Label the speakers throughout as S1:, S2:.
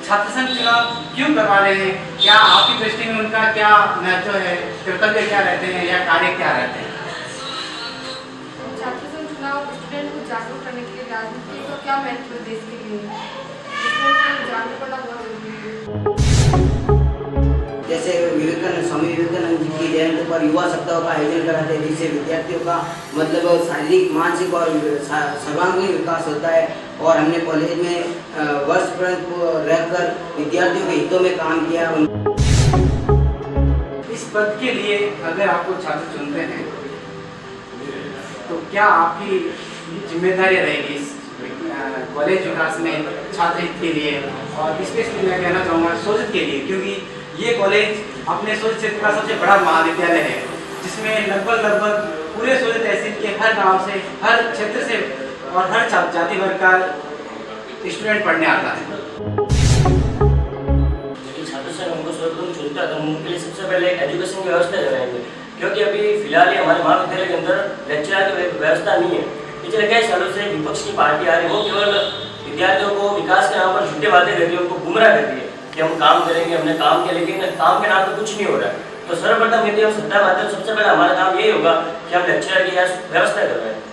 S1: छात्र संघ चुनाव क्यों करवा रहे हैं? क्या आपकी दृष्टि में उनका क्या महत्व है, कर्तव्य क्या रहते हैं या कार्य क्या रहते हैं?
S2: छात्र संघ चुनाव स्टूडेंट को जागरूक करने के लिए राजनीति का क्या महत्व है देश के लिए? स्टूडेंट को जागरूक करना बहुत जरूरी है।
S3: जैसे स्वामी विवेकानंद जी की जयंती पर युवा सप्ताह का आयोजन कराते हैं, जिससे विद्यार्थियों का मतलब शारीरिक, मानसिक और सर्वांगीण विकास होता है। और हमने कॉलेज में वर्ष रहकर विद्यार्थियों के हितों में काम किया।
S1: इस पद के लिए अगर आपको छात्र चुनते हैं तो क्या आपकी जिम्मेदारी रहेगी इस कॉलेज विकास में छात्र हित के लिए? और स्पेशली मैं कहना चाहूँगा शोषित के लिए, क्योंकि ये कॉलेज अपने शोषित क्षेत्र का सबसे बड़ा महाविद्यालय है, जिसमें लगभग पूरे शोषित तहसील के हर गांव से, हर क्षेत्र से और हर जाति वर्ग का स्टूडेंट पढ़ने आता है।
S4: छात्र संघ हमको सर्वप्रथम चुनता है तो हम उनके लिए सबसे पहले एजुकेशन की व्यवस्था कराएंगे, क्योंकि अभी फिलहाल हमारे महाविद्यालय के अंदर लेक्चरर की व्यवस्था नहीं है। पिछले कई सालों से विपक्ष की पार्टी आ रही है, वो केवल विद्यार्थियों को विकास के नाम पर झूठे बातें करती है, उनको गुमराह करती है कि हम काम करेंगे, हमने काम किया, लेकिन काम के नाम पर कुछ नहीं हो रहा है। तो सर्वप्रथम यदि हम सत्ता में आते हैं तो सबसे पहले हमारा काम यही होगा कि हम लेक्चरर की व्यवस्था कर रहे हैं।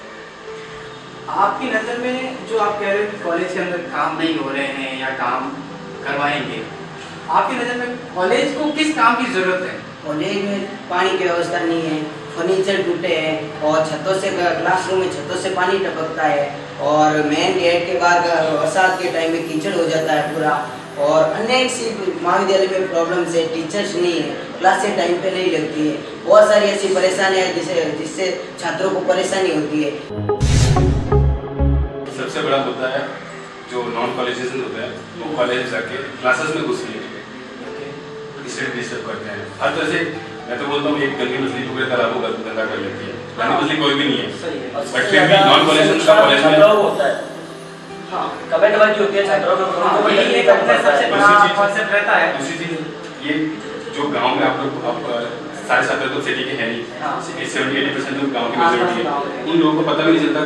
S1: आपकी नज़र में जो आप कह रहे हो कि कॉलेज के अंदर काम नहीं हो रहे हैं या काम करवाएंगे, आपकी नज़र में कॉलेज को किस काम की जरूरत है?
S3: कॉलेज में पानी की व्यवस्था नहीं है, फर्नीचर टूटे हैं और छतों से क्लासरूम में छतों से पानी टपकता है, और मेन गेट के बाद बरसात के टाइम में कीचड़ हो जाता है पूरा, और अनेक सी महाविद्यालय में प्रॉब्लम्स है। टीचर्स नहीं है, क्लासें टाइम पे नहीं लगती है, बहुत सारी ऐसी परेशानियाँ जिससे छात्रों को परेशानी होती है।
S5: सबसे बड़ा मुद्दा है जो नॉन कॉलेजेस होते हैं, वो कॉलेज जाके क्लासेस में घुस लिए स्टूडेंट डिस्टर्ब करते हैं हर तरह से। मैं तो बोलता हूँ एक गंदी मछली पूरे तालाबों का धंधा कर लेती है। गंदी मछली कोई भी नहीं है, बट फिर भी नॉन कॉलेज का कॉलेज में
S4: होता है। हाँ, कमेंटबाजी होती है छात्रों को,
S1: ये सबसे बड़ा कॉन्सेप्ट रहता है।
S5: दूसरी चीज ये जो गांव में आप लोग सारे छात्र तो सिटी के हैं नहीं, 70-80% तो गांव की मेजॉरिटी है, उन लोगों को पता भी नहीं चलता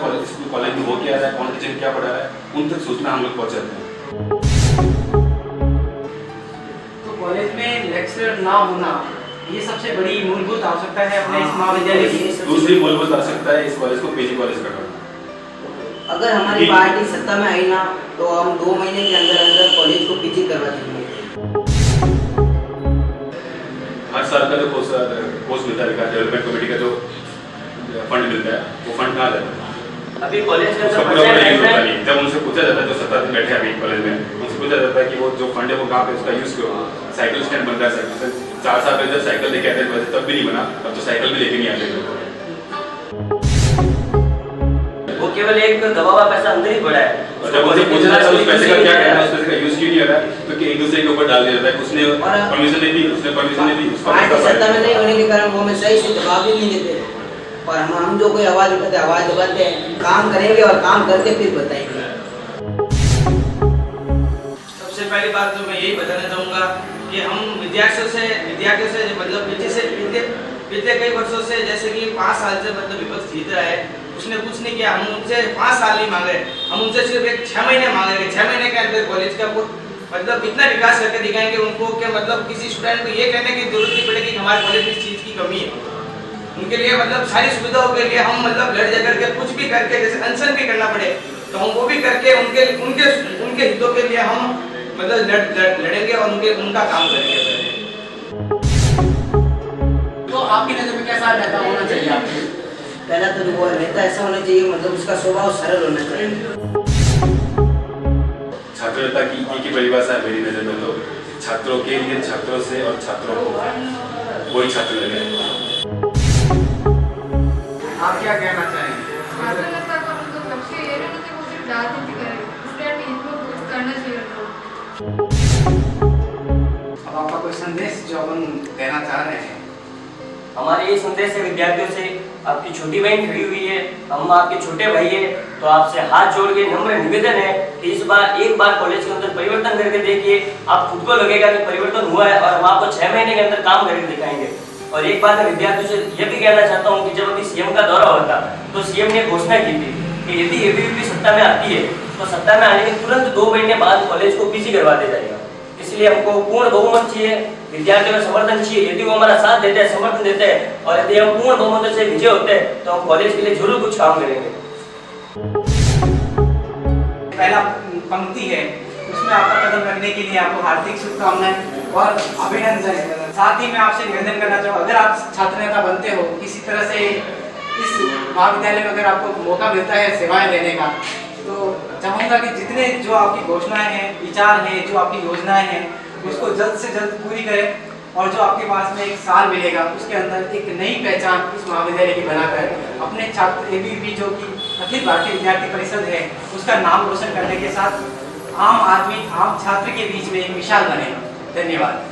S5: कॉलेज में हो क्या रहा है, कौन किचन क्या पढ़ा रहा है, उन तक सूचना हम लोग पहुँचाते हैं।
S1: तो कॉलेज में लेक्चरर ना होना ये सबसे बड़ी मूलभूत आवश्यकता है अपने इस महाविद्यालय की।
S5: दूसरी मूलभूत आवश्यकता है इस कॉलेज को पीजी कॉलेज करना।
S3: अगर हमारी पार्टी सत्ता में आई ना तो हम 2 महीने के अंदर कॉलेज को पीजी करवा देंगे।
S5: हर साल का जो पोस्ट मिलता है, डेवलपमेंट कमेटी का जो फंड मिलता है, वो फंड कहाँ जाता है?
S4: अभी कॉलेज के
S5: अंदर जब उनसे पूछा जाता है, जो सत्ता में बैठे अभी कॉलेज में, उनसे पूछा जाता है कि वो जो फंड है वो कहाँ पे उसका यूज करो। साइकिल स्टैंड बनता है, साइकिल 4 साल पहले जब साइकिल लेके आते थे तब भी नहीं बना, अब तो साइकिल भी लेके नहीं आते।
S4: वो केवल एक दबाव पैसा अंदर ही पड़ा है।
S5: जब उनसे पूछा जाता है उस पैसे का क्या कहना है, उस पैसे का यूज क्यों नहीं हो रहा है, क्योंकि एक दूसरे के ऊपर डाल दिया जाता है। उसने परमिशन नहीं दी, उसने परमिशन नहीं दी, उसका
S3: पार्टी सत्ता में नहीं होने के कारण वो हमें सही से जवाब भी नहीं देते, और हम जो कोई आवाज उठाते आवाज दबाते हैं, काम करेंगे और काम करके फिर बताएंगे।
S6: सबसे पहली बात तो मैं यही बताना चाहूँगा कि हम विद्यार्थियों से मतलब पिछले कई वर्षों से, जैसे कि 5 साल से मतलब विपक्ष जीत रहा है, उसने कुछ नहीं किया। हम उनसे 5 साल नहीं मांगे, हम उनसे सिर्फ एक 6 महीने मांगेंगे। 6 महीने के अंदर कॉलेज का मतलब इतना विकास करके दिखाएंगे उनको कि मतलब किसी स्टूडेंट को ये कहने की जरूरत नहीं पड़ेगी कि हमारे कॉलेज में इस चीज़ की कमी है। उनके लिए मतलब सारी सुविधाओं के लिए हम मतलब लड़ झगड़ के कुछ भी करके, जैसे अनशन भी करना पड़े तो हम वो भी करके उनके हितों के लिए हम मतलब लड़ेंगे और उनका काम करेंगे।
S1: तो आपकी नजर में कैसा नेता होना चाहिए? आपको
S3: पहला तो वो नेता ऐसा होना चाहिए, मतलब उसका स्वभाव सरल होना चाहिए।
S5: छात्र नेता की एक ही परिभाषा है मेरी नजर में, तो छात्रों के लिए, छात्रों से और छात्रों को वही छात्र लगे।
S1: आप क्या कहना चाहेंगे?
S2: छात्र नेता का मतलब लक्ष्य ये रहना चाहिए वो सिर्फ राजनीति करे, स्टूडेंट हित में कुछ करना चाहिए उनको।
S1: अब आपका कोई संदेश जो अपन देना चाह रहे हैं?
S4: हमारे ये संदेश है विद्यार्थियों से, आपकी छोटी बहन खड़ी हुई है, हम आपके छोटे भाई है, तो आपसे हाथ जोड़ के नम्र निवेदन है कि इस बार एक बार कॉलेज के अंदर परिवर्तन करके देखिए, आप खुद को लगेगा कि परिवर्तन हुआ है, और हम आपको 6 महीने के अंदर काम करके दिखाएंगे। और एक बात मैं विद्यार्थियों से यह भी कहना चाहता हूँ कि जब अभी सीएम का दौरा हुआ था तो सीएम ने घोषणा की थी कि यदि एबीवीपी सत्ता में आती है तो सत्ता में आने के तुरंत 2 महीने बाद कॉलेज को पीजी करवा दिया जाएगा। इसलिए हमको पूर्ण बहुमत चाहिए, विद्यार्थियों का समर्थन चाहिए। यदि वो हमारा साथ देते हैं, समर्थन देते हैं और यदि हम पूर्ण बहुमत से विजय होते हैं तो हम कॉलेज के लिए जरूर कुछ काम करेंगे।
S1: पहला पंक्ति है उसमें आपका कदम रखने के लिए आपको हार्दिक शुभकामनाएं और अभिनंदन। साथ ही मैं आपसे निवेदन करना चाहूँ, अगर आप छात्र नेता बनते हो, किसी तरह से इस महाविद्यालय में अगर आपको मौका मिलता है सेवाएं लेने का, तो चाहूँगा कि जितने जो आपकी घोषणाएं हैं, विचार हैं, जो आपकी योजनाएं हैं, उसको जल्द से जल्द पूरी करें और जो आपके पास में एक साल मिलेगा उसके अंदर एक नई पहचान इस महाविद्यालय की बनाकर अपने छात्र ABVP जो कि अखिल भारतीय विद्यार्थी परिषद है उसका नाम रोशन करने के साथ आम आदमी, आम छात्र के बीच में एक मिसाल बने। धन्यवाद।